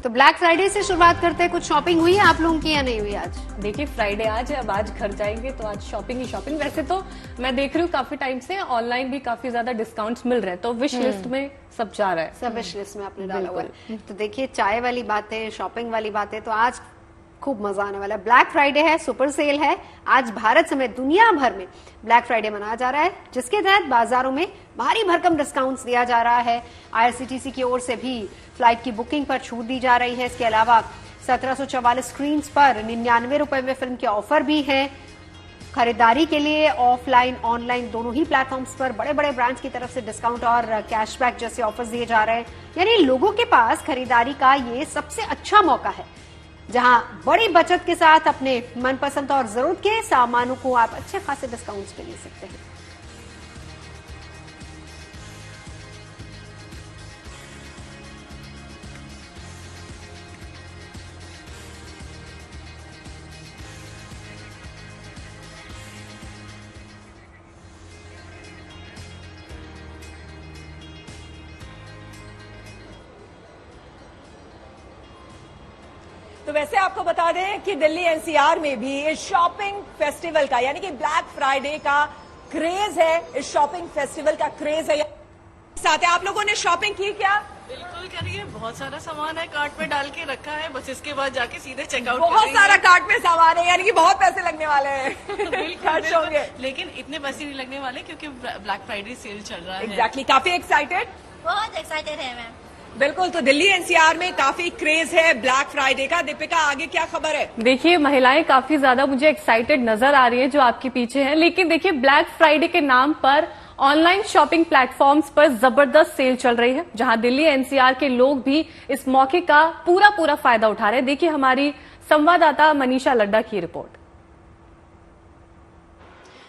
तो black Friday से शुरुआत करते हैं। कुछ शॉपिंग हुई है आप लोगों की या नहीं हुई आज? देखिए फ्राइडे आज है, अब आज घर जाएंगे तो आज शॉपिंग ही शॉपिंग। वैसे तो मैं देख रही हूँ काफी टाइम से ऑनलाइन भी काफी ज्यादा डिस्काउंट्स मिल रहे हैं, तो विश लिस्ट में सब जा रहा है। सब विश लिस्ट में आपने डाला हुआ है। तो देखिए चाय वाली बातें, शॉपिंग वाली बातें, तो आज खूब मजा आने वाला है। ब्लैक फ्राइडे है, सुपर सेल है। आज भारत समेत दुनिया भर में ब्लैक फ्राइडे मनाया जा रहा है, जिसके तहत बाजारों में भारी भरकम डिस्काउंट्स दिया जा रहा है। आईआरसीटीसी की ओर से भी फ्लाइट की बुकिंग पर छूट दी जा रही है। इसके अलावा 1744 स्क्रीन पर 99 रुपए में फिल्म के ऑफर भी है। खरीदारी के लिए ऑफलाइन ऑनलाइन दोनों ही प्लेटफॉर्म्स पर बड़े बड़े ब्रांड्स की तरफ से डिस्काउंट और कैशबैक जैसे ऑफर्स दिए जा रहे हैं। यानी लोगों के पास खरीदारी का ये सबसे अच्छा मौका है, जहां बड़ी बचत के साथ अपने मनपसंद और जरूरत के सामानों को आप अच्छे खासे डिस्काउंट्स पे ले सकते हैं। तो वैसे आपको बता दें कि दिल्ली एनसीआर में भी इस शॉपिंग फेस्टिवल का यानी कि ब्लैक फ्राइडे का क्रेज है, इस शॉपिंग फेस्टिवल का क्रेज है। साथ है, आप लोगों ने शॉपिंग की क्या? बिल्कुल करिए, बहुत सारा सामान है, कार्ट में डाल के रखा है, बस इसके बाद जाके सीधे चेकआउट। बहुत सारा कार्ट में सामान है, यानी कि बहुत पैसे लगने वाले हैं। खर्च होंगे, लेकिन इतने पैसे नहीं लगने वाले क्योंकि ब्लैक फ्राइडे सेल चल रहा है। एग्जैक्टली। काफी एक्साइटेड? बहुत एक्साइटेड है मैम। बिल्कुल। तो दिल्ली एनसीआर में काफी क्रेज है ब्लैक फ्राइडे का। दीपिका, आगे क्या खबर है? देखिए महिलाएं काफी ज्यादा मुझे एक्साइटेड नजर आ रही है जो आपके पीछे हैं, लेकिन देखिए ब्लैक फ्राइडे के नाम पर ऑनलाइन शॉपिंग प्लेटफॉर्म्स पर जबरदस्त सेल चल रही है, जहां दिल्ली एनसीआर के लोग भी इस मौके का पूरा फायदा उठा रहे हैं। देखिए हमारी संवाददाता मनीषा लड्डा की रिपोर्ट।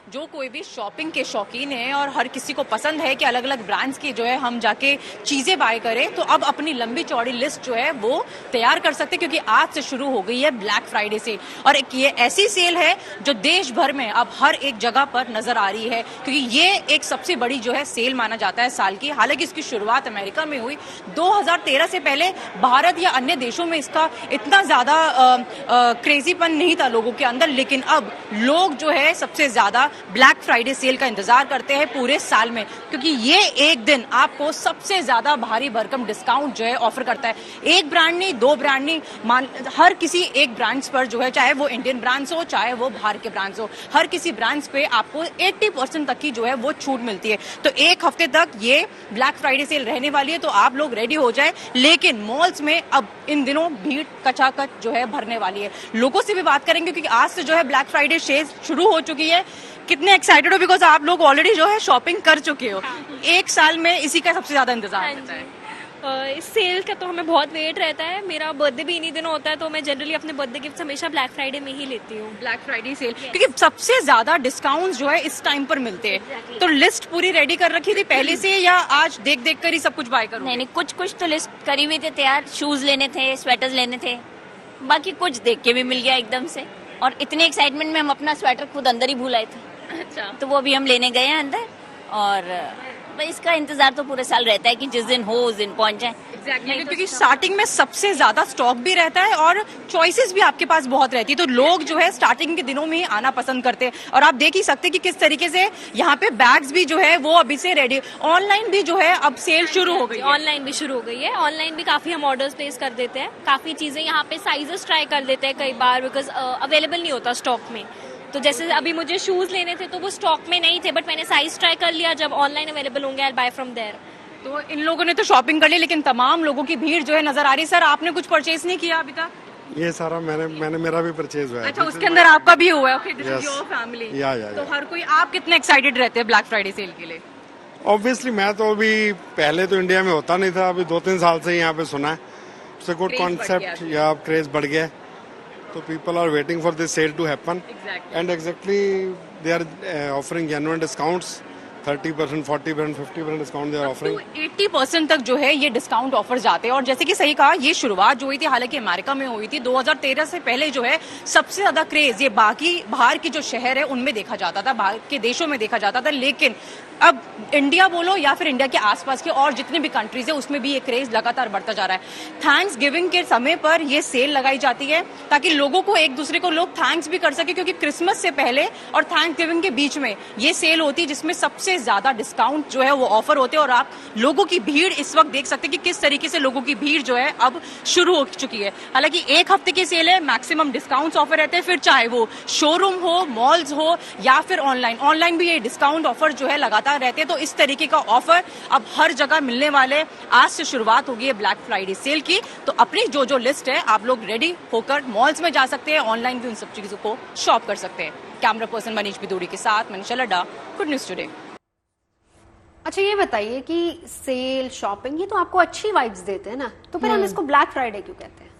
जो कोई भी शॉपिंग के शौकीन है और हर किसी को पसंद है कि अलग अलग ब्रांड्स की जो है हम जाके चीजें बाय करें, तो अब अपनी लंबी चौड़ी लिस्ट जो है वो तैयार कर सकते हैं, क्योंकि आज से शुरू हो गई है ब्लैक फ्राइडे सेल। और एक ये ऐसी सेल है जो देश भर में अब हर एक जगह पर नजर आ रही है, क्योंकि ये एक सबसे बड़ी जो है सेल माना जाता है साल की। हालांकि इसकी शुरुआत अमेरिका में हुई 2013 से। पहले भारत या अन्य देशों में इसका इतना ज्यादा क्रेजीपन नहीं था लोगों के अंदर, लेकिन अब लोग जो है सबसे ज्यादा ब्लैक फ्राइडे सेल का इंतजार करते हैं पूरे साल में, क्योंकि ये एक दिन आपको सबसे ज्यादा भारी भरकम डिस्काउंट जो है ऑफर करता है। एक ब्रांड नहीं, दो ब्रांड नहीं, हर किसी एक ब्रांड्स पर जो है, चाहे वो इंडियन ब्रांड्स हो चाहे वो बाहर के ब्रांड्स हो, हर किसी ब्रांड्स पे आपको 80% तक की जो है वो छूट मिलती है। तो एक हफ्ते तक ये ब्लैक फ्राइडे सेल रहने वाली है, तो आप लोग रेडी हो जाए। लेकिन मॉल्स में अब इन दिनों भीड़ कचाकच जो है भरने वाली है। लोगों से भी बात करेंगे, क्योंकि आज से जो है ब्लैक फ्राइडे सेल शुरू हो चुकी है। कितने एक्साइटेड हो? बिकॉज आप लोग ऑलरेडी जो है शॉपिंग कर चुके हो। एक साल में इसी का सबसे ज्यादा इंतजार रहता है। इस सेल का तो हमें बहुत वेट रहता है। मेरा बर्थडे भी इन्हीं दिनों होता है, तो मैं जनरली अपने बर्थडे गिफ्ट हमेशा ब्लैक फ्राइडे में ही लेती हूँ। ब्लैक फ्राइडे सेल क्योंकि सबसे ज्यादा डिस्काउंट जो है इस टाइम पर मिलते हैं। तो लिस्ट पूरी रेडी कर रखी थी पहले से, या आज देख देख कर ही सब कुछ बाय करूँ? नहीं, कुछ तो लिस्ट करी हुई थी तैयार। शूज लेने थे, स्वेटर्स लेने थे, बाकी कुछ देख के भी मिल गया एकदम से। और इतने एक्साइटमेंट में हम अपना स्वेटर खुद अंदर ही भूल आए थे। अच्छा। तो वो भी हम लेने गए हैं अंदर, और इसका इंतजार तो पूरे साल रहता है कि जिस दिन हो उस दिन पहुंच जाए। क्योंकि स्टार्टिंग में सबसे ज्यादा स्टॉक भी रहता है और चॉइसेस भी आपके पास बहुत रहती है, तो लोग जो है स्टार्टिंग के दिनों में ही आना पसंद करते हैं। और आप देख ही सकते हैं कि किस तरीके से यहाँ पे बैग्स भी जो है वो अभी से रेडी। ऑनलाइन भी जो है अब सेल शुरू हो गई है। ऑनलाइन भी शुरू हो गई है। ऑनलाइन भी काफी हम ऑर्डर्स प्लेस कर देते हैं। काफी चीजें यहाँ पे साइजेस ट्राई कर देते हैं कई बार, बिकॉज अवेलेबल नहीं होता स्टॉक में। तो जैसे अभी मुझे शूज लेने थे तो वो स्टॉक में नहीं थे, बट मैंने साइज ट्राई कर लिया। जब ऑनलाइन अवेलेबल होंगे आई बाय फ्रॉम देयर। तो इन लोगों ने तो शॉपिंग कर ली, लेकिन तमाम लोगों की भीड़ जो है नजर आ रही है। सर, आपने कुछ परचेज नहीं किया अभी तक? ये सारा मैंने मेरा भी परचेज हुआ है। अच्छा, उसके अंदर आपका भी हुआ है? Okay, this is your family. या तो हर कोई, आप कितने एक्साइटेड रहते हैं ब्लैक फ्राइडे सेल के लिए? ऑब्वियसली मैं तो अभी, पहले तो इंडिया में होता नहीं था, अभी 2-3 साल से यहाँ पे सुना है। इट्स अ गुड कॉन्सेप्ट, या क्रेज बढ़ गया है। So people are waiting for this sale to happen. Exactly. And exactly they are offering genuine discounts. 30%, 40%, 50% discount they offering. 80% तक जो है ये डिस्काउंट ऑफर जाते हैं। और जैसे कि सही कहा, ये शुरुआत जो हुई थी हालांकि अमेरिका में हुई थी 2013 से पहले जो है सबसे ज्यादा क्रेज ये बाकी बाहर की जो शहर है उनमें देखा जाता था, बाहर के देशों में देखा जाता था। लेकिन अब इंडिया बोलो या फिर इंडिया के आसपास के और जितने भी कंट्रीज है उसमें भी ये क्रेज लगातार बढ़ता जा रहा है। थैंक्स गिविंग के समय पर ये सेल लगाई जाती है ताकि लोगों को एक दूसरे को लोग थैंक्स भी कर सके, क्योंकि क्रिसमस से पहले और थैंक्स गिविंग के बीच में ये सेल होती है जिसमें सबसे ज्यादा डिस्काउंट जो है वो ऑफर होते हैं। और आप लोगों की भीड़ इस वक्त देख सकते हैं कि किस तरीके से लोगों की भीड़ जो है अब शुरू हो चुकी है। हालांकि एक हफ्ते की सेल है, मैक्सिमम डिस्काउंट्स ऑफर रहते हैं, फिर चाहे वो शोरूम हो, मॉल्स हो या फिर ऑनलाइन भी ये डिस्काउंट ऑफर जो है लगातार रहते हैं। तो इस तरीके का ऑफर अब हर जगह मिलने वाले। आज से शुरुआत होगी है ब्लैक फ्राइडे सेल की, तो अपनी जो लिस्ट है आप लोग रेडी होकर मॉल्स में जा सकते हैं, ऑनलाइन भी उन सब चीजों को शॉप कर सकते हैं। कैमरा पर्सन मनीष बिदूरी के साथ Manisha Ladda, good news today. अच्छा ये बताइए कि सेल शॉपिंग ये तो आपको अच्छी वाइब्स देते हैं ना, तो फिर हम इसको ब्लैक फ्राइडे क्यों कहते हैं?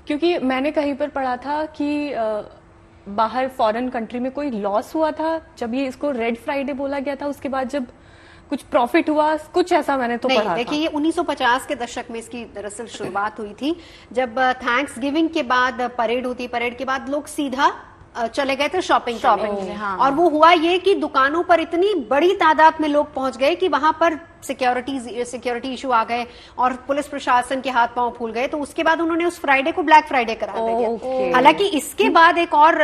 क्योंकि मैंने कहीं पर पढ़ा था कि बाहर फॉरेन कंट्री में कोई लॉस हुआ था जब ये इसको रेड फ्राइडे बोला गया था, उसके बाद जब कुछ प्रॉफिट हुआ, कुछ ऐसा मैंने तो पढ़ा था। देखिए ये 1950 के दशक में इसकी दरअसल शुरुआत हुई थी, जब थैंक्स गिविंग के बाद परेड होती, परेड के बाद लोग सीधा चले गए थे शॉपिंग करने। हाँ। और वो हुआ ये कि दुकानों पर इतनी बड़ी तादाद में लोग पहुंच गए कि वहां पर सिक्योरिटी इशू आ गए और पुलिस प्रशासन के हाथ पांव फूल गए, तो उसके बाद उन्होंने उस फ्राइडे को ब्लैक फ्राइडे करा दिया। हालांकि इसके बाद एक और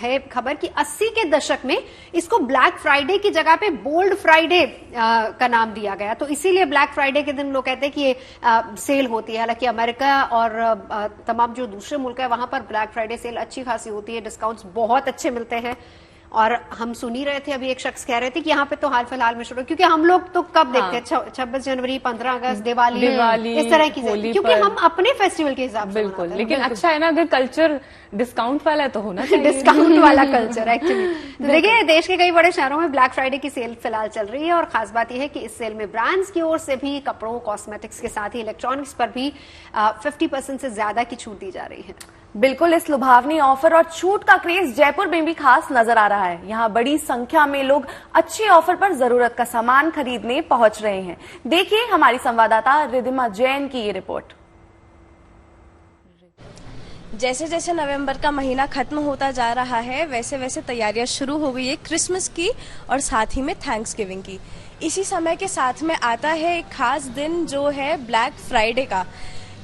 है खबर कि 80 के दशक में इसको ब्लैक फ्राइडे की जगह पे बोल्ड फ्राइडे का नाम दिया गया, तो इसीलिए ब्लैक फ्राइडे के दिन लोग कहते हैं कि ये सेल होती है। हालांकि अमेरिका और तमाम जो दूसरे मुल्क है वहां पर ब्लैक फ्राइडे सेल अच्छी खासी होती है, डिस्काउंट्स बहुत अच्छे मिलते हैं। और हम सुन ही रहे थे, अभी एक शख्स कह रहे थे कि यहाँ पे तो हाल फिलहाल में शुरू, क्योंकि हम लोग तो कब देखते हैं 26 जनवरी, 15 अगस्त, दिवाली इस तरह की, क्योंकि हम अपने फेस्टिवल के हिसाब से बिल्कुल। लेकिन अच्छा है ना, अगर कल्चर डिस्काउंट वाला है तो होना चाहिए डिस्काउंट वाला कल्चर एक्चुअली। देखिए देश के कई बड़े शहरों में ब्लैक फ्राइडे की सेल फिलहाल चल रही है और खास बात यह है कि इस सेल में ब्रांड्स की ओर से भी कपड़ों, कॉस्मेटिक्स के साथ ही इलेक्ट्रॉनिक्स पर भी 50% से ज्यादा की छूट दी जा रही है। बिल्कुल, इस लुभावनी ऑफर और छूट का क्रेज जयपुर में भी खास नजर आ रहा है। यहाँ बड़ी संख्या में लोग अच्छे ऑफर पर जरूरत का सामान खरीदने पहुंच रहे हैं। देखिए हमारी संवाददाता रिधिमा जैन की ये रिपोर्ट। जैसे जैसे नवंबर का महीना खत्म होता जा रहा है, वैसे वैसे तैयारियां शुरू हो गई है क्रिसमस की और साथ ही में थैंक्स गिविंग की। इसी समय के साथ में आता है एक खास दिन जो है ब्लैक फ्राइडे का।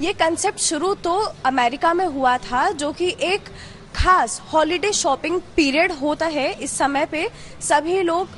ये कंसेप्ट शुरू तो अमेरिका में हुआ था, जो कि एक खास हॉलिडे शॉपिंग पीरियड होता है। इस समय पे सभी लोग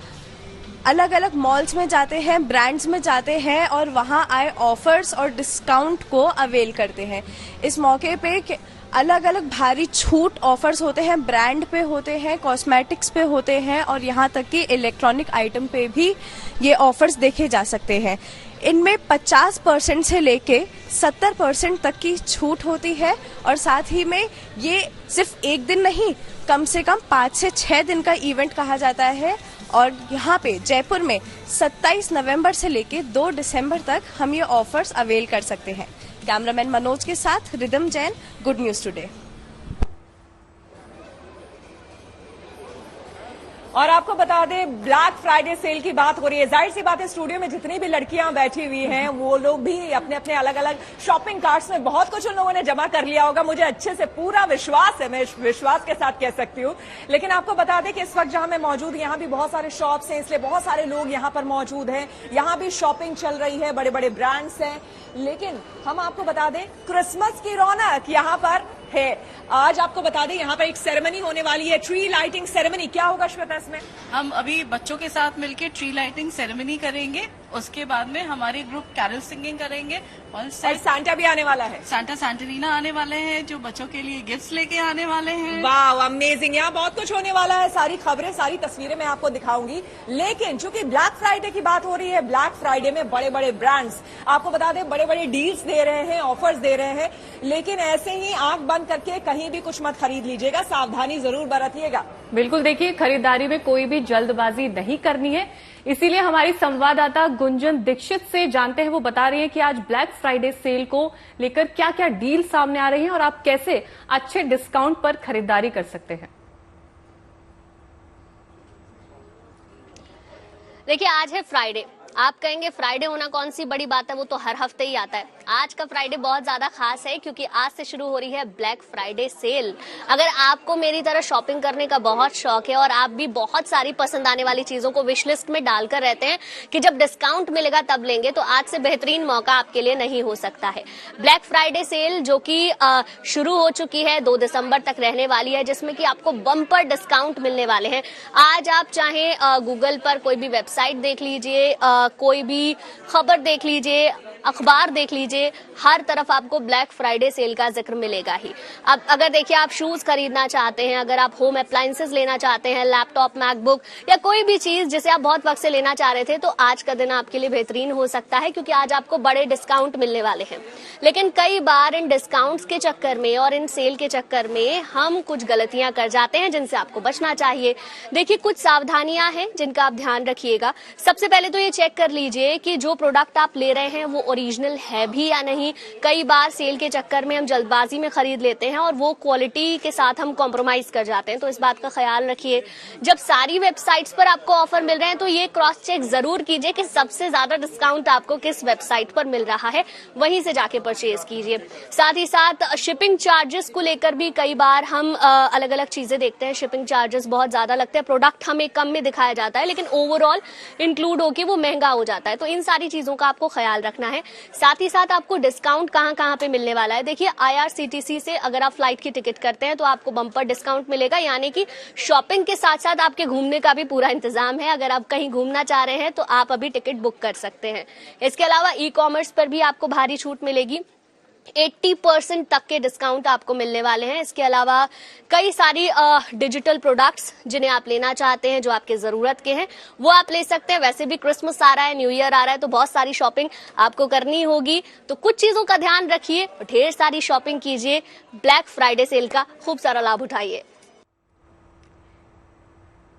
अलग अलग मॉल्स में जाते हैं, ब्रांड्स में जाते हैं और वहां आए ऑफर्स और डिस्काउंट को अवेल करते हैं। इस मौके पे अलग अलग भारी छूट ऑफर्स होते हैं, ब्रांड पे होते हैं, कॉस्मेटिक्स पे होते हैं और यहाँ तक कि इलेक्ट्रॉनिक आइटम पे भी ये ऑफर्स देखे जा सकते हैं। इनमें 50% से लेके 70% तक की छूट होती है और साथ ही में ये सिर्फ एक दिन नहीं, कम से कम 5 से 6 दिन का इवेंट कहा जाता है। और यहाँ पे जयपुर में 27 नवंबर से लेके 2 दिसंबर तक हम ये ऑफर्स अवेल कर सकते हैं। कैमरामैन मनोज के साथ rhythm Jain, good news today. और आपको बता दें ब्लैक फ्राइडे सेल की बात हो रही है, जाहिर सी बात है स्टूडियो में जितनी भी लड़कियां बैठी हुई हैं वो लोग भी अपने अपने अलग अलग शॉपिंग कार्ट्स में बहुत कुछ उन लोगों ने जमा कर लिया होगा। मुझे अच्छे से पूरा विश्वास है, मैं विश्वास के साथ कह सकती हूँ। लेकिन आपको बता दें कि इस वक्त जहां मैं मौजूद, यहाँ भी बहुत सारे शॉप्स हैं, इसलिए बहुत सारे लोग यहाँ पर मौजूद हैं। यहाँ भी शॉपिंग चल रही है, बड़े बड़े ब्रांड्स हैं। लेकिन हम आपको बता दें क्रिसमस की रौनक यहाँ पर है। आज आपको बता दें यहाँ पर एक सेरेमनी होने वाली है, ट्री लाइटिंग सेरेमनी। क्या होगा श्वेता इसमें? हम अभी बच्चों के साथ मिलकर ट्री लाइटिंग सेरेमनी करेंगे, उसके बाद में हमारे ग्रुप कैरल सिंगिंग करेंगे और सांता भी आने वाला है, सांटरीना आने वाले हैं जो बच्चों के लिए गिफ्ट्स लेके आने वाले हैं। वाह अमेजिंग, यहाँ बहुत कुछ होने वाला है। सारी खबरें, सारी तस्वीरें मैं आपको दिखाऊंगी। लेकिन चूंकि ब्लैक फ्राइडे की बात हो रही है, ब्लैक फ्राइडे में बड़े बड़े ब्रांड्स आपको बता दें बड़े बड़े डील्स दे रहे हैं, ऑफर्स दे रहे हैं। लेकिन ऐसे ही आंख बंद करके कहीं भी कुछ मत खरीद लीजिएगा, सावधानी जरूर बरतिएगा। बिल्कुल, देखिए खरीदारी में कोई भी जल्दबाजी नहीं करनी है, इसीलिए हमारी संवाददाता गुंजन दीक्षित से जानते हैं। वो बता रही है कि आज ब्लैक फ्राइडे सेल को लेकर क्या क्या डील सामने आ रही हैं और आप कैसे अच्छे डिस्काउंट पर खरीदारी कर सकते हैं। देखिए आज है फ्राइडे आप कहेंगे फ्राइडे होना कौन सी बड़ी बात है, वो तो हर हफ्ते ही आता है। आज का फ्राइडे बहुत ज्यादा खास है क्योंकि आज से शुरू हो रही है ब्लैक फ्राइडे सेल। अगर आपको मेरी तरह शॉपिंग करने का बहुत शौक है और आप भी बहुत सारी पसंद आने वाली चीजों को विश लिस्ट में डालकर रहते हैं कि जब डिस्काउंट मिलेगा तब लेंगे, तो आज से बेहतरीन मौका आपके लिए नहीं हो सकता है। ब्लैक फ्राइडे सेल जो कि शुरू हो चुकी है, 2 दिसंबर तक रहने वाली है, जिसमें कि आपको बम्पर डिस्काउंट मिलने वाले हैं। आज आप चाहें गूगल पर कोई भी वेबसाइट देख लीजिए, कोई भी खबर देख लीजिए, अखबार देख लीजिए, हर तरफ आपको ब्लैक फ्राइडे सेल का जिक्र मिलेगा ही। अब अगर देखिए आप शूज खरीदना चाहते हैं, अगर आप होम अप्लायंसेस लेना चाहते हैं, लैपटॉप, मैकबुक या कोई भी चीज जिसे आप बहुत वक्त से लेना चाह रहे थे, तो आज का दिन आपके लिए बेहतरीन हो सकता है क्योंकि आज आपको बड़े डिस्काउंट मिलने वाले हैं। लेकिन कई बार इन डिस्काउंट्स के चक्कर में और इन सेल के चक्कर में हम कुछ गलतियां कर जाते हैं जिनसे आपको बचना चाहिए। देखिए कुछ सावधानियां हैं जिनका आप ध्यान रखिएगा। सबसे पहले तो ये चेक कर लीजिए कि जो प्रोडक्ट आप ले रहे हैं वो ओरिजिनल है भी या नहीं। कई बार सेल के चक्कर में हम जल्दबाजी में खरीद लेते हैं और वो क्वालिटी के साथ हम कॉम्प्रोमाइज कर जाते हैं, तो इस बात का ख्याल रखिए। जब सारी वेबसाइट्स पर आपको ऑफर मिल रहे हैं तो ये क्रॉस चेक जरूर कीजिए कि सबसे ज्यादा डिस्काउंट आपको किस वेबसाइट पर मिल रहा है, वहीं से जाके परचेज कीजिए। साथ ही साथ शिपिंग चार्जेस को लेकर भी कई बार हम अलग अलग चीजें देखते हैं, शिपिंग चार्जेस बहुत ज्यादा लगते हैं, प्रोडक्ट हमें कम में दिखाया जाता है लेकिन ओवरऑल इंक्लूड होकर वो महंगा हो जाता है, तो इन सारी चीजों का आपको ख्याल रखना है। साथ ही साथ आपको डिस्काउंट कहां कहां पे मिलने वाला है। देखिए IRCTC से अगर आप फ्लाइट की टिकट करते हैं तो आपको बम्पर डिस्काउंट मिलेगा, यानी कि शॉपिंग के साथ साथ आपके घूमने का भी पूरा इंतजाम है। अगर आप कहीं घूमना चाह रहे हैं तो आप अभी टिकट बुक कर सकते हैं। इसके अलावा ई-कॉमर्स पर भी आपको भारी छूट मिलेगी, 80% तक के डिस्काउंट आपको मिलने वाले हैं। इसके अलावा कई सारी डिजिटल प्रोडक्ट्स जिन्हें आप लेना चाहते हैं, जो आपके जरूरत के हैं, वो आप ले सकते हैं। वैसे भी क्रिसमस आ रहा है, न्यू ईयर आ रहा है, तो बहुत सारी शॉपिंग आपको करनी होगी, तो कुछ चीजों का ध्यान रखिए, ढेर सारी शॉपिंग कीजिए, ब्लैक फ्राइडे सेल का खूब सारा लाभ उठाइए।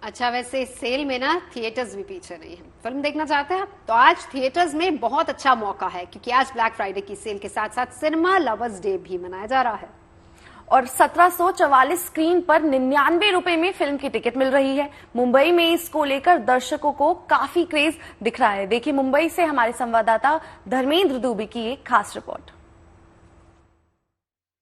अच्छा, वैसे इस सेल में ना थिएटर्स भी पीछे नहीं है। फिल्म देखना चाहते हैं तो आज थिएटर्स में बहुत अच्छा मौका है क्योंकि आज ब्लैक फ्राइडे की सेल के साथ साथ सिनेमा लवर्स डे भी मनाया जा रहा है और 1744 स्क्रीन पर 99 रुपए में फिल्म की टिकट मिल रही है। मुंबई में इसको लेकर दर्शकों को काफी क्रेज दिख रहा है। देखिए मुंबई से हमारे संवाददाता धर्मेंद्र दुबे की एक खास रिपोर्ट।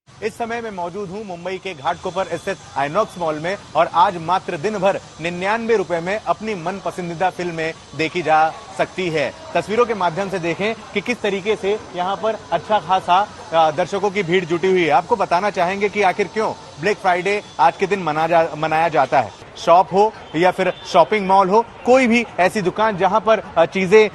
इस समय मैं मौजूद हूं मुंबई के घाटकोपर स्थित आइनॉक्स मॉल में और आज मात्र दिन भर 99 रुपए में अपनी मन पसंदीदा फिल्में देखी जा सकती है। तस्वीरों के माध्यम से देखें कि किस तरीके से यहां पर अच्छा खासा दर्शकों की भीड़ जुटी हुई है। आपको बताना चाहेंगे कि आखिर क्यों ब्लैक फ्राइडे आज के दिन मनाया जाता है। शॉप हो या फिर शॉपिंग मॉल हो, कोई भी ऐसी दुकान जहां पर चीजें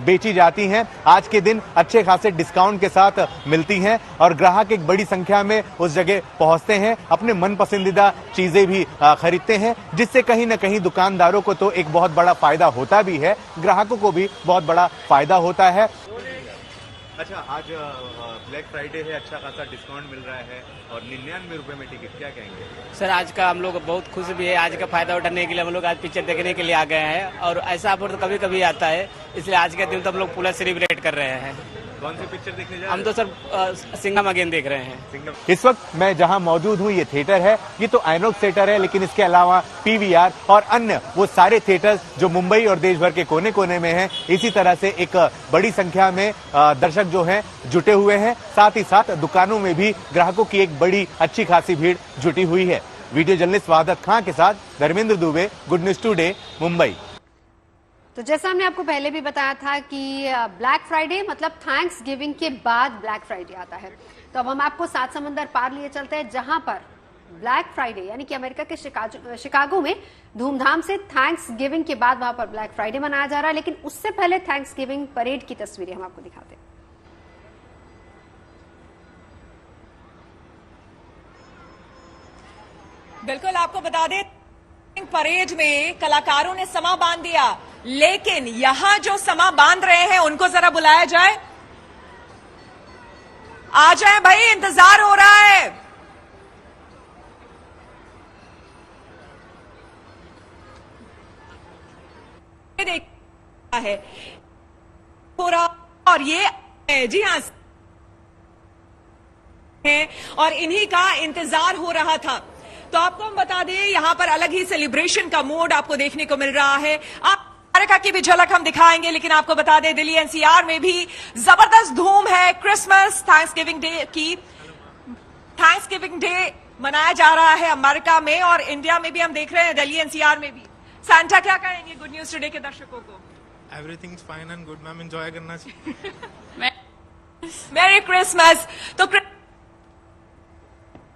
बेची जाती हैं, आज के दिन अच्छे खासे डिस्काउंट के साथ मिलती हैं और ग्राहक एक बड़ी संख्या में उस जगह पहुंचते हैं, अपने मन पसंदीदा चीजें भी खरीदते हैं, जिससे कहीं न कहीं दुकानदारों को तो एक बहुत बड़ा फायदा होता भी है, ग्राहकों को भी बहुत बड़ा फायदा होता है। अच्छा, आज ब्लैक फ्राइडे है, अच्छा खासा डिस्काउंट मिल रहा है और 99 रुपए में टिकट, क्या कहेंगे? सर आज का हम लोग बहुत खुश भी है। आज का फायदा उठाने के लिए हम लोग आज पिक्चर देखने के लिए आ गए हैं और ऐसा ऑफर तो कभी कभी आता है, इसलिए आज के दिन तो हम लोग पूरा सेलिब्रेट कर रहे हैं। कौन सी पिक्चर देखने जा रहे हैं? हम तो सर सिंघम अगेन देख रहे हैं। इस वक्त मैं जहां मौजूद हूं ये थिएटर है, ये तो आइनॉक्स थिएटर है, लेकिन इसके अलावा PVR और अन्य वो सारे थिएटर्स जो मुंबई और देश भर के कोने कोने में हैं, इसी तरह से एक बड़ी संख्या में दर्शक जो हैं जुटे हुए हैं। साथ ही साथ दुकानों में भी ग्राहकों की एक बड़ी अच्छी खासी भीड़ जुटी हुई है। वीडियो जर्नलिस्ट वहादत खां के साथ Dharmendra Dubey, good news today, Mumbai. तो जैसा हमने आपको पहले भी बताया था कि ब्लैक फ्राइडे मतलब थैंक्स गिविंग के बाद ब्लैक फ्राइडे आता है, तो अब हम आपको 7 समंदर पार लिए चलते हैं जहां पर ब्लैक फ्राइडे यानी कि अमेरिका के शिकागो में धूमधाम से थैंक्स गिविंग के बाद वहां पर ब्लैक फ्राइडे मनाया जा रहा है। लेकिन उससे पहले थैंक्स गिविंग परेड की तस्वीरें हम आपको दिखाते हैं। बिल्कुल, आपको बता दें परेड में कलाकारों ने समा बांध दिया, लेकिन यहां जो समा बांध रहे हैं उनको जरा बुलाया जाए। आ जाए भाई, इंतजार हो रहा है। देखा है पूरा, और ये जी हाँ है और इन्हीं का इंतजार हो रहा था। तो आपको हम बता दें, यहां पर अलग ही सेलिब्रेशन का मूड आपको देखने को मिल रहा है। आप अमेरिका की भी झलक हम दिखाएंगे, लेकिन आपको बता दें दिल्ली एनसीआर में भी जबरदस्त धूम है क्रिसमस थैंक्सगिविंग डे की। थैंक्सगिविंग डे मनाया जा रहा है अमेरिका में और इंडिया में भी हम देख रहे हैं, दिल्ली एनसीआर में भी। सांता क्या कहेंगे गुड न्यूज टुडे के दर्शकों को? Everything is fine and good ma'am, enjoy करना चाहिए। मेरी क्रिसमस। तो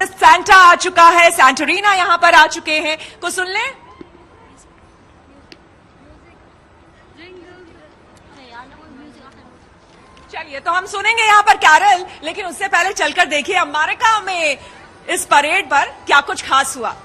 सांता आ चुका है, सैंटोरीना यहां पर आ चुके हैं, को सुन लें। चलिए तो हम सुनेंगे यहां पर कैरल, लेकिन उससे पहले चलकर देखिए अमेरिका में इस परेड पर क्या कुछ खास हुआ।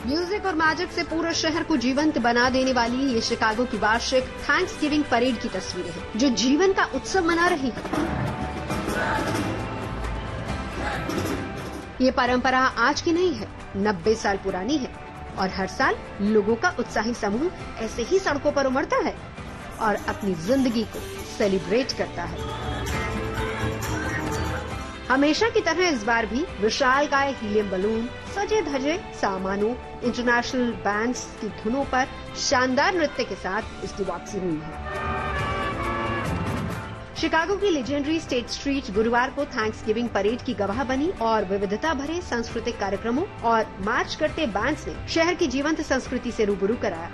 म्यूजिक और मैजिक से पूरे शहर को जीवंत बना देने वाली ये शिकागो की वार्षिक थैंक्सगिविंग परेड की तस्वीरें हैं, जो जीवन का उत्सव मना रही है। ये परंपरा आज की नहीं है, 90 साल पुरानी है और हर साल लोगों का उत्साही समूह ऐसे ही सड़कों पर उमड़ता है और अपनी जिंदगी को सेलिब्रेट करता है। हमेशा की तरह इस बार भी विशालकाय हीलियम बलून, सजे धजे सामानों, इंटरनेशनल बैंड्स की धुनों पर शानदार नृत्य के साथ इसकी वापसी हुई है। शिकागो की लेजेंडरी स्टेट स्ट्रीट गुरुवार को थैंक्सगिविंग परेड की गवाह बनी और विविधता भरे सांस्कृतिक कार्यक्रमों और मार्च करते बैंड्स ने शहर की जीवंत संस्कृति से रूबरू कराया।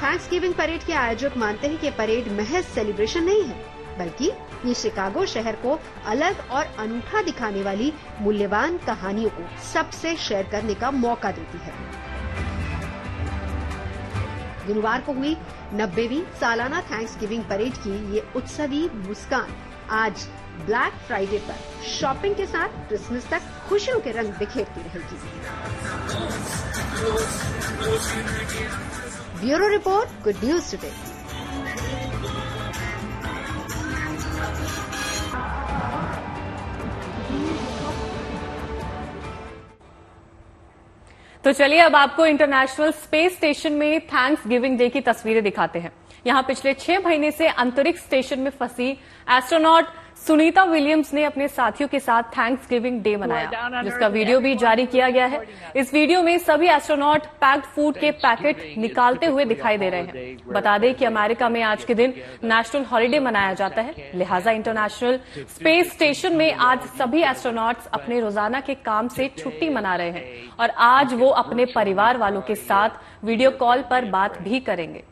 थैंक्सगिविंग परेड के आयोजक मानते हैं कि परेड महज सेलिब्रेशन नहीं है, बल्कि ये शिकागो शहर को अलग और अनूठा दिखाने वाली मूल्यवान कहानियों को सबसे शेयर करने का मौका देती है। गुरुवार को हुई 90वीं सालाना थैंक्सगिविंग परेड की ये उत्सवी मुस्कान आज ब्लैक फ्राइडे पर शॉपिंग के साथ क्रिसमस तक खुशियों के रंग बिखेरती रहेगी। Bureau report, good news today. तो चलिए अब आपको इंटरनेशनल स्पेस स्टेशन में थैंक्सगिविंग डे की तस्वीरें दिखाते हैं। यहां पिछले 6 महीने से अंतरिक्ष स्टेशन में फंसी एस्ट्रोनॉट सुनीता विलियम्स ने अपने साथियों के साथ थैंक्सगिविंग डे मनाया, जिसका वीडियो भी जारी किया गया है। इस वीडियो में सभी एस्ट्रोनॉट पैक्ड फूड के पैकेट निकालते हुए दिखाई दे रहे हैं। बता दें कि अमेरिका में आज के दिन नेशनल हॉलिडे मनाया जाता है, लिहाजा इंटरनेशनल स्पेस स्टेशन में आज सभी एस्ट्रोनॉट्स अपने रोजाना के काम से छुट्टी मना रहे हैं और आज वो अपने परिवार वालों के साथ वीडियो कॉल पर बात भी करेंगे।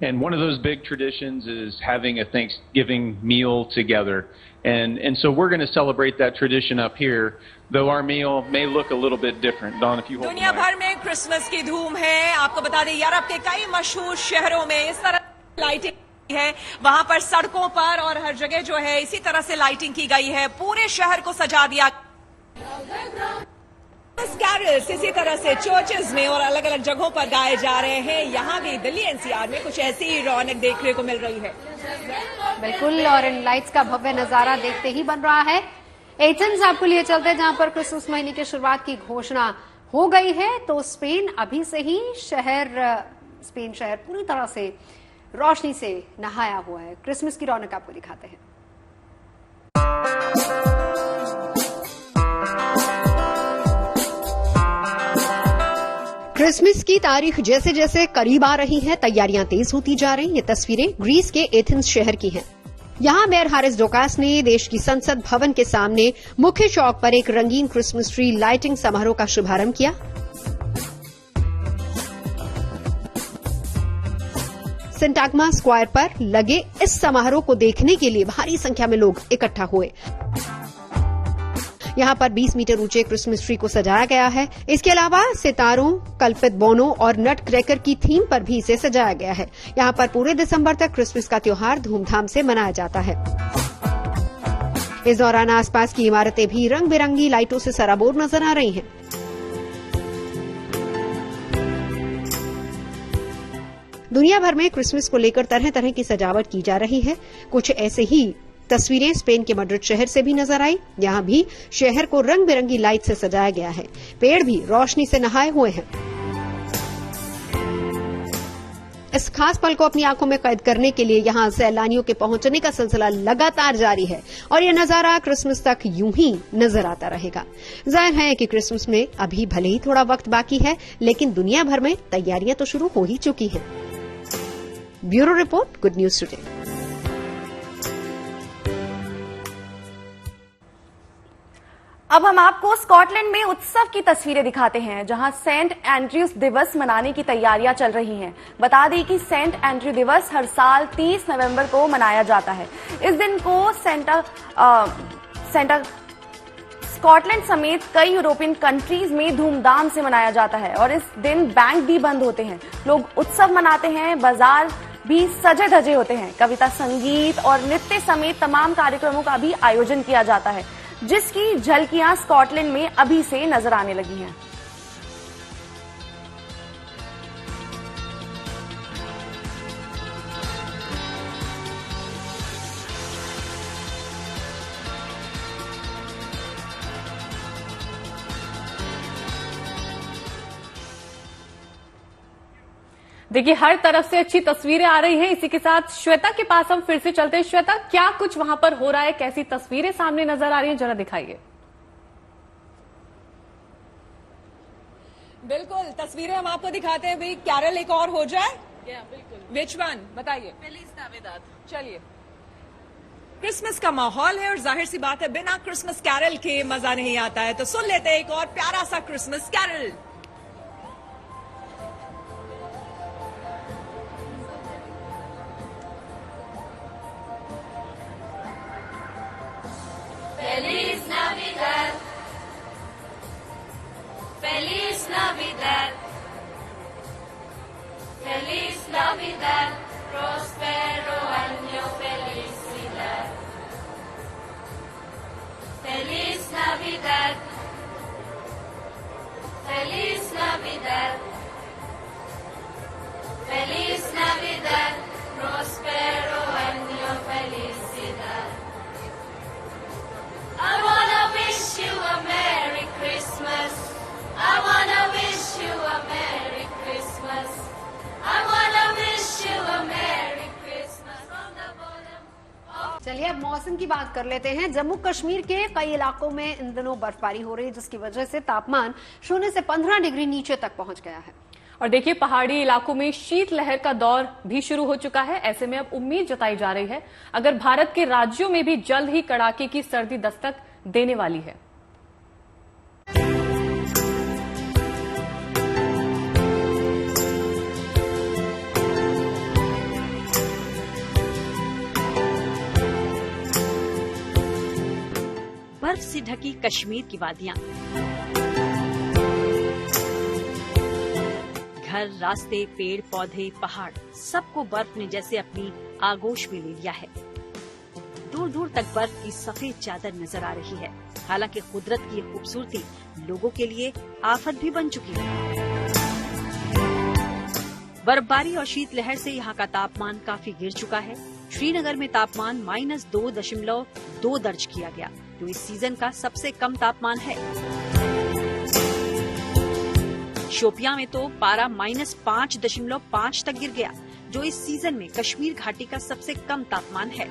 And one of those big traditions is having a Thanksgiving meal together. And so we're going to celebrate that tradition up here, though our meal may look a little bit different. Don, if you hold दुनिया भर में Christmas की धूम है। आपको बता दें Europe के कई मशहूर शहरों में इस तरह लाइटिंग है, वहां पर सड़कों पर और हर जगह जो है इसी तरह से लाइटिंग की गई है, पूरे शहर को सजा दिया। कैरल्स इसी तरह से चर्चेज में और अलग अलग जगहों पर गाए जा रहे हैं। यहाँ भी दिल्ली एनसीआर में कुछ ऐसी ही रौनक देखने को मिल रही है। बिल्कुल, और इन लाइट्स का भव्य नजारा देखते ही बन रहा है। एथेंस आपको लिए चलते हैं, जहां पर क्रिसमस महीने की शुरुआत की घोषणा हो गई है। तो स्पेन अभी से ही स्पेन शहर पूरी तरह से रोशनी से नहाया हुआ है। क्रिसमस की रौनक आपको दिखाते हैं। क्रिसमस की तारीख जैसे जैसे करीब आ रही है, तैयारियां तेज होती जा रही। ये तस्वीरें ग्रीस के एथेंस शहर की हैं। यहां मेयर हारिस डोकास ने देश की संसद भवन के सामने मुख्य चौक पर एक रंगीन क्रिसमस ट्री लाइटिंग समारोह का शुभारंभ किया। सिंटाग्मा स्क्वायर पर लगे इस समारोह को देखने के लिए भारी संख्या में लोग इकट्ठा हुए। यहां पर 20 मीटर ऊंचे क्रिसमस ट्री को सजाया गया है। इसके अलावा सितारों, कल्पित बोनों और नट क्रैकर की थीम पर भी इसे सजाया गया है। यहां पर पूरे दिसंबर तक क्रिसमस का त्योहार धूमधाम से मनाया जाता है। इस दौरान आसपास की इमारतें भी रंग बिरंगी लाइटों से सराबोर नजर आ रही हैं। दुनिया भर में क्रिसमस को लेकर तरह तरह की सजावट की जा रही है। कुछ ऐसे ही तस्वीरें स्पेन के मैड्रिड शहर से भी नजर आई। यहाँ भी शहर को रंग बिरंगी लाइट से सजाया गया है। पेड़ भी रोशनी से नहाए हुए हैं। इस खास पल को अपनी आंखों में कैद करने के लिए यहां सैलानियों के पहुंचने का सिलसिला लगातार जारी है और यह नजारा क्रिसमस तक यूं ही नजर आता रहेगा। जाहिर है कि क्रिसमस में अभी भले ही थोड़ा वक्त बाकी है, लेकिन दुनिया भर में तैयारियां तो शुरू हो ही चुकी हैं। Bureau report, good news today. अब हम आपको स्कॉटलैंड में उत्सव की तस्वीरें दिखाते हैं, जहां सेंट एंड्रयूज दिवस मनाने की तैयारियां चल रही हैं। बता दें कि सेंट एंड्रयू दिवस हर साल 30 नवंबर को मनाया जाता है। इस दिन को स्कॉटलैंड समेत कई यूरोपियन कंट्रीज में धूमधाम से मनाया जाता है और इस दिन बैंक भी बंद होते हैं। लोग उत्सव मनाते हैं, बाजार भी सजे धजे होते हैं। कविता, संगीत और नृत्य समेत तमाम कार्यक्रमों का भी आयोजन किया जाता है, जिसकी झलकियां स्कॉटलैंड में अभी से नजर आने लगी हैं। देखिए, हर तरफ से अच्छी तस्वीरें आ रही हैं। इसी के साथ श्वेता के पास हम फिर से चलते हैं। श्वेता, क्या कुछ वहां पर हो रहा है, कैसी तस्वीरें सामने नजर आ रही हैं, जरा दिखाइए। बिल्कुल, तस्वीरें हम आपको दिखाते हैं। भाई कैरल एक और हो जाए, बिल्कुल। विच वन बताइए। फेलिस नाविदाद। चलिए, क्रिसमस का माहौल है और जाहिर सी बात है बिना क्रिसमस कैरल के मजा नहीं आता है। तो सुन लेते हैं एक और प्यारा सा Christmas carol. Feliz Navidad, Feliz Navidad, Feliz Navidad, Prospero año felicidad. Feliz Navidad, Feliz Navidad, Feliz Navidad, Prospero año felicidad. I wanna wish you a Merry Christmas. I wanna wish you a Merry Christmas. I wanna wish you a Merry Christmas from the bottom of... चलिए अब मौसम की बात कर लेते हैं। जम्मू कश्मीर के कई इलाकों में इन दिनों बर्फबारी हो रही है, जिसकी वजह से तापमान 0 से 15 डिग्री नीचे तक पहुंच गया है। और देखिए, पहाड़ी इलाकों में शीतलहर का दौर भी शुरू हो चुका है। ऐसे में अब उम्मीद जताई जा रही है अगर भारत के राज्यों में भी जल्द ही कड़ाके की सर्दी दस्तक देने वाली है। बर्फ से ढकी कश्मीर की वादियां, घर, रास्ते, पेड़ पौधे, पहाड़, सबको बर्फ ने जैसे अपनी आगोश में ले लिया है। दूर दूर तक बर्फ की सफेद चादर नजर आ रही है। हालांकि कुदरत की ये खूबसूरती लोगों के लिए आफत भी बन चुकी है। बर्फबारी और शीतलहर से यहाँ का तापमान काफी गिर चुका है। श्रीनगर में तापमान -2.2 दर्ज किया गया, जो इस सीजन का सबसे कम तापमान है। शोपियां में तो पारा -5.5 तक गिर गया, जो इस सीजन में कश्मीर घाटी का सबसे कम तापमान है।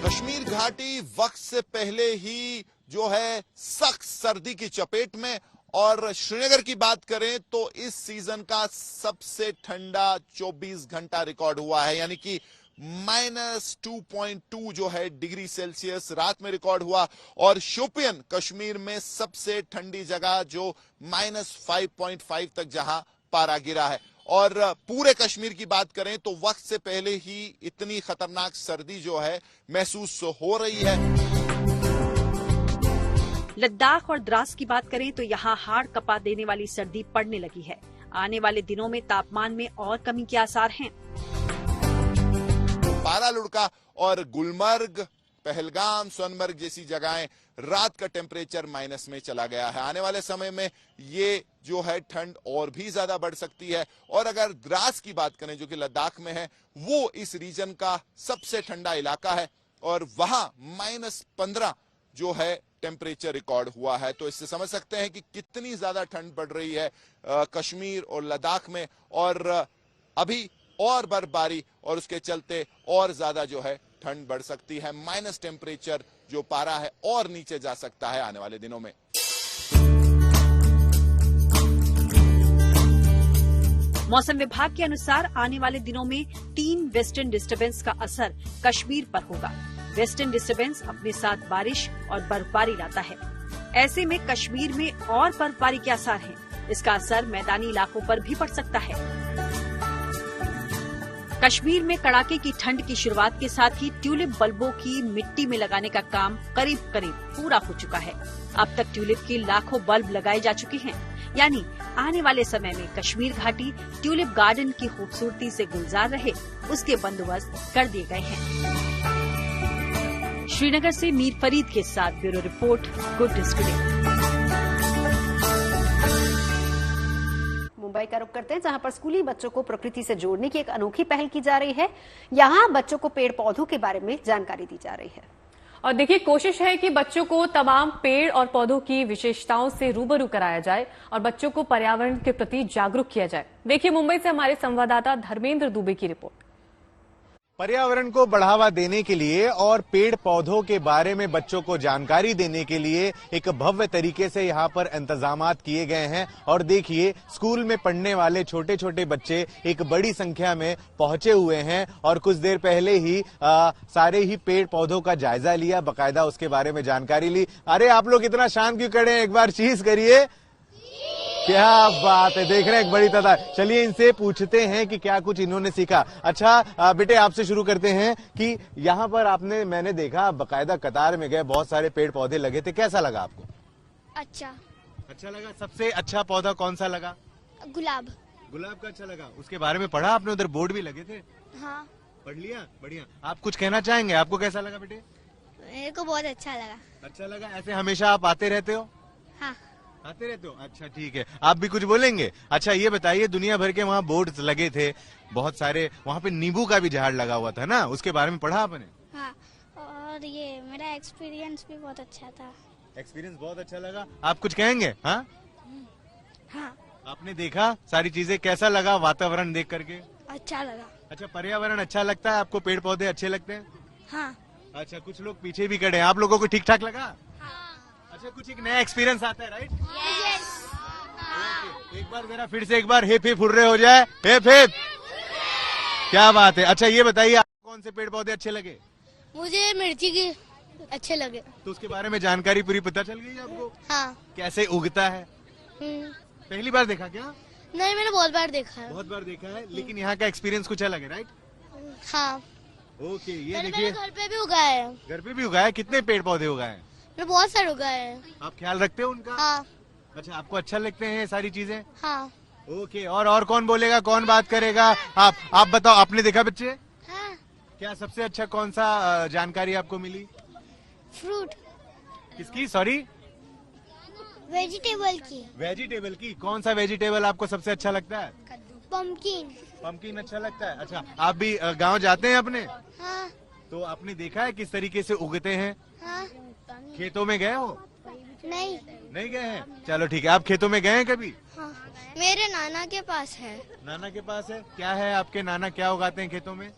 कश्मीर घाटी वक्त से पहले ही जो है सख्त सर्दी की चपेट में, और श्रीनगर की बात करें तो इस सीजन का सबसे ठंडा 24 घंटा रिकॉर्ड हुआ है, यानी कि -2.2 जो है डिग्री सेल्सियस रात में रिकॉर्ड हुआ। और शोपियन कश्मीर में सबसे ठंडी जगह जो -5.5 तक जहां पारा गिरा है। और पूरे कश्मीर की बात करें तो वक्त से पहले ही इतनी खतरनाक सर्दी जो है महसूस हो रही है। लद्दाख और द्रास की बात करें तो यहाँ हाड़ कपा देने वाली सर्दी पड़ने लगी है। आने वाले दिनों में तापमान में और कमी के आसार हैं। पारा लुढ़का और गुलमर्ग, पहलगाम, सोनमर्ग जैसी जगहें रात का टेम्परेचर माइनस में चला गया है। आने वाले समय में ये जो है ठंड और भी ज्यादा बढ़ सकती है। और अगर द्रास की बात करें जो कि लद्दाख में है, वो इस रीजन का सबसे ठंडा इलाका है और वहां -15 जो है टेम्परेचर रिकॉर्ड हुआ है। तो इससे समझ सकते हैं कि कितनी ज्यादा ठंड बढ़ रही है कश्मीर और लद्दाख में। और अभी और बर्फबारी और उसके चलते और ज्यादा जो है ठंड बढ़ सकती है। माइनस टेम्परेचर जो पारा है और नीचे जा सकता है आने वाले दिनों में। मौसम विभाग के अनुसार आने वाले दिनों में 3 वेस्टर्न डिस्टर्बेंस का असर कश्मीर पर होगा। वेस्टर्न डिस्टर्बेंस अपने साथ बारिश और बर्फबारी लाता है। ऐसे में कश्मीर में और बर्फबारी के आसार हैं। इसका असर मैदानी इलाकों पर भी पड़ सकता है। कश्मीर में कड़ाके की ठंड की शुरुआत के साथ ही ट्यूलिप बल्बों की मिट्टी में लगाने का काम करीब करीब पूरा हो चुका है। अब तक ट्यूलिप की लाखों बल्ब लगाए जा चुके हैं। यानी आने वाले समय में कश्मीर घाटी ट्यूलिप गार्डन की खूबसूरती से गुलजार रहे, उसके बंदोबस्त कर दिए गए हैं। श्रीनगर से मीर फरीद के साथ bureau report, good news today. Mumbai का रुख करते हैं, जहां पर स्कूली बच्चों को प्रकृति से जोड़ने की एक अनोखी पहल की जा रही है। यहां बच्चों को पेड़ पौधों के बारे में जानकारी दी जा रही है। और देखिए, कोशिश है कि बच्चों को तमाम पेड़ और पौधों की विशेषताओं से रूबरू कराया जाए और बच्चों को पर्यावरण के प्रति जागरूक किया जाए। देखिए मुंबई से हमारे संवाददाता धर्मेंद्र दुबे की रिपोर्ट। पर्यावरण को बढ़ावा देने के लिए और पेड़ पौधों के बारे में बच्चों को जानकारी देने के लिए एक भव्य तरीके से यहाँ पर इंतजामात किए गए हैं। और देखिए, स्कूल में पढ़ने वाले छोटे छोटे बच्चे एक बड़ी संख्या में पहुंचे हुए हैं और कुछ देर पहले ही सारे ही पेड़ पौधों का जायजा लिया, बकायदा उसके बारे में जानकारी ली। अरे आप लोग इतना शांत क्यों खड़े हैं? एक बार चीज करिए। क्या बात है, देख रहे हैं एक बड़ी तादाद। चलिए इनसे पूछते हैं कि क्या कुछ इन्होंने सीखा। अच्छा बेटे, आपसे शुरू करते हैं कि यहाँ पर मैंने देखा बकायदा कतार में गए, बहुत सारे पेड़ पौधे लगे थे, कैसा लगा आपको? अच्छा लगा। सबसे अच्छा पौधा कौन सा लगा? गुलाब का अच्छा लगा। उसके बारे में पढ़ा आपने? उधर बोर्ड भी लगे थे? हाँ, पढ़ लिया। बढ़िया। आप कुछ कहना चाहेंगे? आपको कैसा लगा बेटे? मेरे को बहुत अच्छा लगा। ऐसे हमेशा आप आते रहते हो? हाँ, आते रहते हो। अच्छा ठीक है, आप भी कुछ बोलेंगे? अच्छा ये बताइए, दुनिया भर के वहाँ बोर्ड लगे थे बहुत सारे, वहाँ पे नींबू का भी झाड़ लगा हुआ था ना, उसके बारे में पढ़ा आपने? हाँ, और ये मेरा एक्सपीरियंस भी बहुत अच्छा था। एक्सपीरियंस बहुत अच्छा लगा। आप कुछ कहेंगे? हाँ, आपने देखा सारी चीजें, कैसा लगा वातावरण देख करके? अच्छा लगा। अच्छा, पर्यावरण अच्छा लगता है आपको? पेड़ पौधे अच्छे लगते हैं? हाँ। अच्छा, कुछ लोग पीछे भी खड़े हैं, आप लोगों को ठीक ठाक लगा? अच्छा, कुछ एक नया एक्सपीरियंस आता है, राइट? एक बार मेरा फिर से एक बार हिप हिप हुर्रे हो जाए। Hip hip. क्या बात है। अच्छा ये बताइए, आपको कौन से पेड़ पौधे अच्छे लगे? मुझे मिर्ची के अच्छे लगे। तो उसके बारे में जानकारी पूरी पता चल गई आपको? हाँ। कैसे उगता है? पहली बार देखा क्या? नहीं, मैंने बहुत बार देखा है। बहुत बार देखा है, लेकिन यहाँ का एक्सपीरियंस कुछ अलग है, राइट? हाँ। ओके, ये देखिए, घर पे भी उगाया है। घर पे भी उगाया है। कितने पेड़ पौधे उगाए हैं? बहुत सारे उगाए हैं। आप ख्याल रखते हो उनका? हाँ। अच्छा, आपको अच्छा लगते हैं सारी चीजें? हाँ। ओके, और कौन बोलेगा, कौन बात करेगा? आप बताओ, आपने देखा बच्चे? हाँ। क्या सबसे अच्छा कौन सा जानकारी आपको मिली? फ्रूट। किसकी? सॉरी, वेजिटेबल की। कौन सा वेजिटेबल आपको सबसे अच्छा लगता है? पंपकिन अच्छा लगता है। अच्छा, आप भी गाँव जाते हैं अपने? हाँ। तो आपने देखा है किस तरीके से उगते हैं? हाँ। खेतों में गए हो? नहीं गए हैं। चलो ठीक है, आप खेतों में गए हैं कभी? हाँ। मेरे नाना के पास है। नाना के पास है? क्या है आपके नाना, क्या उगाते हैं खेतों में?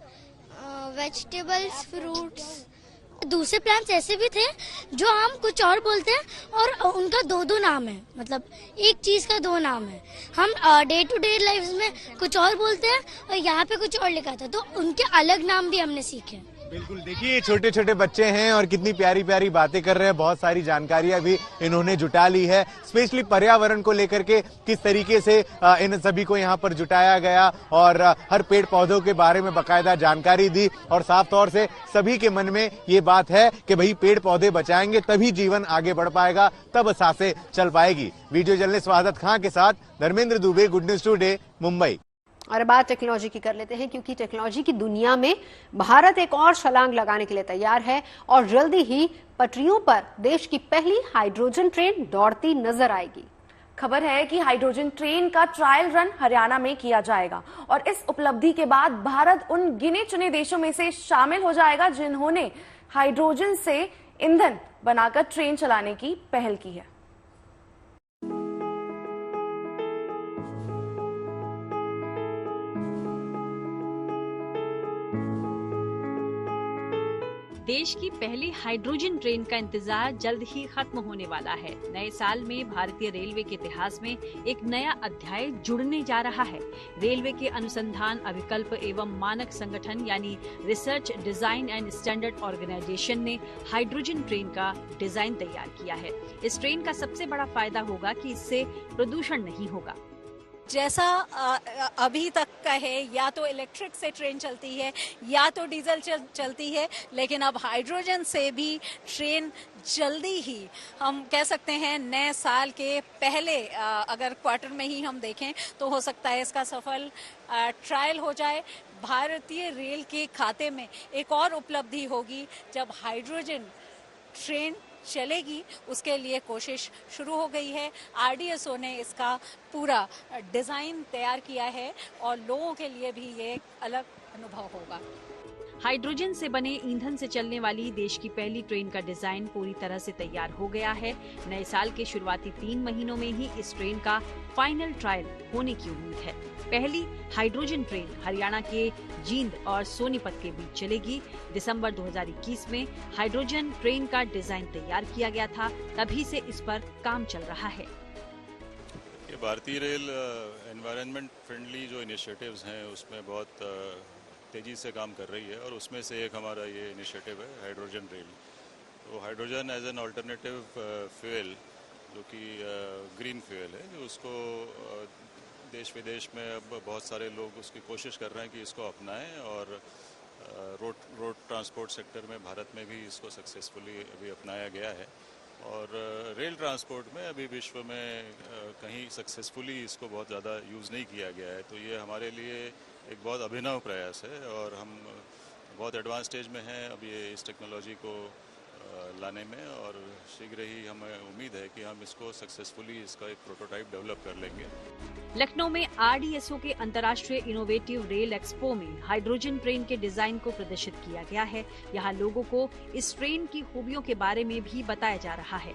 वेजिटेबल्स, फ्रूट्स, दूसरे प्लांट्स ऐसे भी थे जो हम कुछ और बोलते हैं और उनका दो नाम है, मतलब एक चीज का 2 नाम है। हम डे टू डे लाइफ में कुछ और बोलते हैं और यहाँ पे कुछ और लिखा था, तो उनके अलग नाम भी हमने सीखे। बिल्कुल, देखिए छोटे छोटे बच्चे हैं और कितनी प्यारी प्यारी बातें कर रहे हैं। बहुत सारी जानकारियां भी इन्होंने जुटा ली है, स्पेशली पर्यावरण को लेकर के किस तरीके से इन सभी को यहाँ पर जुटाया गया और हर पेड़ पौधों के बारे में बकायदा जानकारी दी। और साफ तौर से सभी के मन में ये बात है कि भाई पेड़ पौधे बचाएंगे तभी जीवन आगे बढ़ पाएगा, तब सांसें चल पाएगी। वीडियो जर्नलिस्ट वहादत खां के साथ Dharmendra Dubey, good news today, Mumbai. और बात टेक्नोलॉजी की कर लेते हैं, क्योंकि टेक्नोलॉजी की दुनिया में भारत एक और छलांग लगाने के लिए तैयार है और जल्दी ही पटरियों पर देश की पहली हाइड्रोजन ट्रेन दौड़ती नजर आएगी। खबर है कि हाइड्रोजन ट्रेन का ट्रायल रन हरियाणा में किया जाएगा और इस उपलब्धि के बाद भारत उन गिने चुने देशों में से शामिल हो जाएगा जिन्होंने हाइड्रोजन से ईंधन बनाकर ट्रेन चलाने की पहल की है। देश की पहली हाइड्रोजन ट्रेन का इंतजार जल्द ही खत्म होने वाला है। नए साल में भारतीय रेलवे के इतिहास में एक नया अध्याय जुड़ने जा रहा है। रेलवे के अनुसंधान अभिकल्प एवं मानक संगठन यानी research design and standard organisation ने हाइड्रोजन ट्रेन का डिजाइन तैयार किया है। इस ट्रेन का सबसे बड़ा फायदा होगा कि इससे प्रदूषण नहीं होगा। जैसा अभी तक का है, या तो इलेक्ट्रिक से ट्रेन चलती है या तो डीजल चलती है, लेकिन अब हाइड्रोजन से भी ट्रेन जल्दी ही, हम कह सकते हैं नए साल के पहले अगर क्वार्टर में ही हम देखें तो हो सकता है इसका सफल ट्रायल हो जाए। भारतीय रेल के खाते में एक और उपलब्धि होगी जब हाइड्रोजन ट्रेन चलेगी। उसके लिए कोशिश शुरू हो गई है। आरडीएसओ ने इसका पूरा डिजाइन तैयार किया है और लोगों के लिए भी ये एक अलग अनुभव होगा। हाइड्रोजन से बने ईंधन से चलने वाली देश की पहली ट्रेन का डिजाइन पूरी तरह से तैयार हो गया है। नए साल के शुरुआती 3 महीनों में ही इस ट्रेन का फाइनल ट्रायल होने की उम्मीद है। पहली हाइड्रोजन ट्रेन हरियाणा के जींद और सोनीपत के बीच चलेगी। दिसंबर 2021 में हाइड्रोजन ट्रेन का डिजाइन तैयार किया गया था, तभी से इस पर काम चल रहा है। ये भारतीय रेल एनवायरनमेंट फ्रेंडली जो इनिशिएटिव्स हैं उसमें बहुत तेजी से काम कर रही है और उसमें से एक हमारा ये इनिशिएटिव है हाइड्रोजन रेल। तो hydrogen as an alternative fuel जो कि ग्रीन फ्यूल है, जो उसको देश विदेश में अब बहुत सारे लोग उसकी कोशिश कर रहे हैं कि इसको अपनाएं और रोड ट्रांसपोर्ट सेक्टर में भारत में भी इसको सक्सेसफुली अभी अपनाया गया है और रेल ट्रांसपोर्ट में अभी विश्व में कहीं सक्सेसफुली इसको बहुत ज़्यादा यूज़ नहीं किया गया है। तो ये हमारे लिए एक बहुत अभिनव प्रयास है और हम बहुत एडवांस स्टेज में हैं अब ये इस टेक्नोलॉजी को लाने में और शीघ्र ही हमें उम्मीद है कि हम इसको सक्सेसफुली इसका एक प्रोटोटाइप डेवलप कर लेंगे। लखनऊ में आरडीएसओ के अंतर्राष्ट्रीय इनोवेटिव रेल एक्सपो में हाइड्रोजन ट्रेन के डिजाइन को प्रदर्शित किया गया है। यहाँ लोगों को इस ट्रेन की खूबियों के बारे में भी बताया जा रहा है।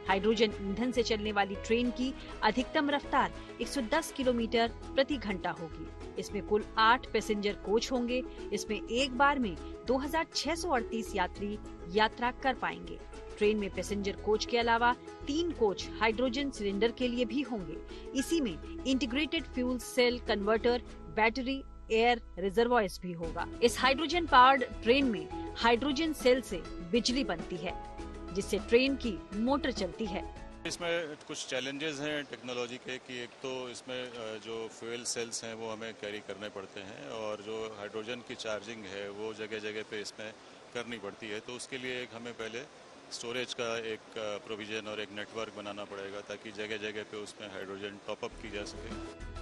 हाइड्रोजन ईंधन से चलने वाली ट्रेन की अधिकतम रफ्तार 110 किलोमीटर प्रति घंटा होगी। इसमें कुल 8 पैसेंजर कोच होंगे। इसमें एक बार में 2638 यात्री यात्रा कर पाएंगे। ट्रेन में पैसेंजर कोच के अलावा 3 कोच हाइड्रोजन सिलेंडर के लिए भी होंगे। इसी में integrated fuel cell converter, battery, air reservoirs भी होगा। इस हाइड्रोजन पावर्ड ट्रेन में हाइड्रोजन सेल से बिजली बनती है जिससे ट्रेन की मोटर चलती है। इसमें कुछ चैलेंजेस हैं टेक्नोलॉजी के कि एक तो इसमें जो फ्यूल सेल्स हैं वो हमें कैरी करने पड़ते हैं और जो हाइड्रोजन की चार्जिंग है वो जगह जगह पे इसमें करनी पड़ती है। तो उसके लिए एक हमें पहले स्टोरेज का एक प्रोविजन और एक नेटवर्क बनाना पड़ेगा ताकि जगह जगह पे उसमें हाइड्रोजन टॉपअप की जा सके।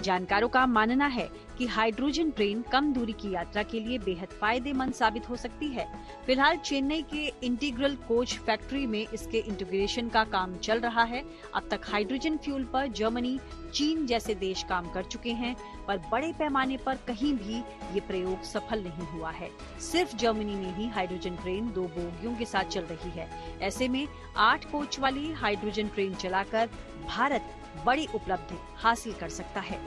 जानकारों का मानना है कि हाइड्रोजन ट्रेन कम दूरी की यात्रा के लिए बेहद फायदेमंद साबित हो सकती है। फिलहाल चेन्नई के इंटीग्रल कोच फैक्ट्री में इसके इंटीग्रेशन का काम चल रहा है। अब तक हाइड्रोजन फ्यूल पर जर्मनी, चीन जैसे देश काम कर चुके हैं, पर बड़े पैमाने पर कहीं भी ये प्रयोग सफल नहीं हुआ है। सिर्फ जर्मनी में ही हाइड्रोजन ट्रेन 2 बोगियों के साथ चल रही है। ऐसे में 8 कोच वाली हाइड्रोजन ट्रेन चलाकर भारत बड़ी उपलब्धि हासिल कर सकता है।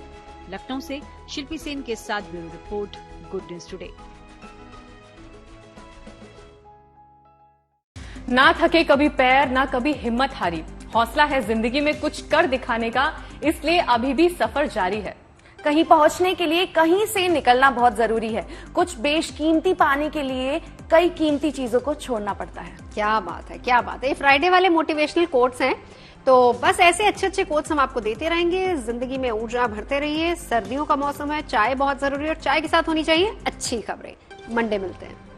लखनऊ से शिल्पी सेन के साथ bureau report, good news today. ना थके कभी पैर, ना कभी हिम्मत हारी। हौसला है जिंदगी में कुछ कर दिखाने का, इसलिए अभी भी सफर जारी है। कहीं पहुंचने के लिए कहीं से निकलना बहुत जरूरी है। कुछ बेशकीमती पाने के लिए कई कीमती चीजों को छोड़ना पड़ता है। क्या बात है, क्या बात है। ये फ्राइडे वाले मोटिवेशनल कोट्स हैं, तो बस ऐसे अच्छे अच्छे कोट्स हम आपको देते रहेंगे। जिंदगी में ऊर्जा भरते रहिए। सर्दियों का मौसम है, चाय बहुत जरूरी है और चाय के साथ होनी चाहिए अच्छी खबरें। मंडे मिलते हैं।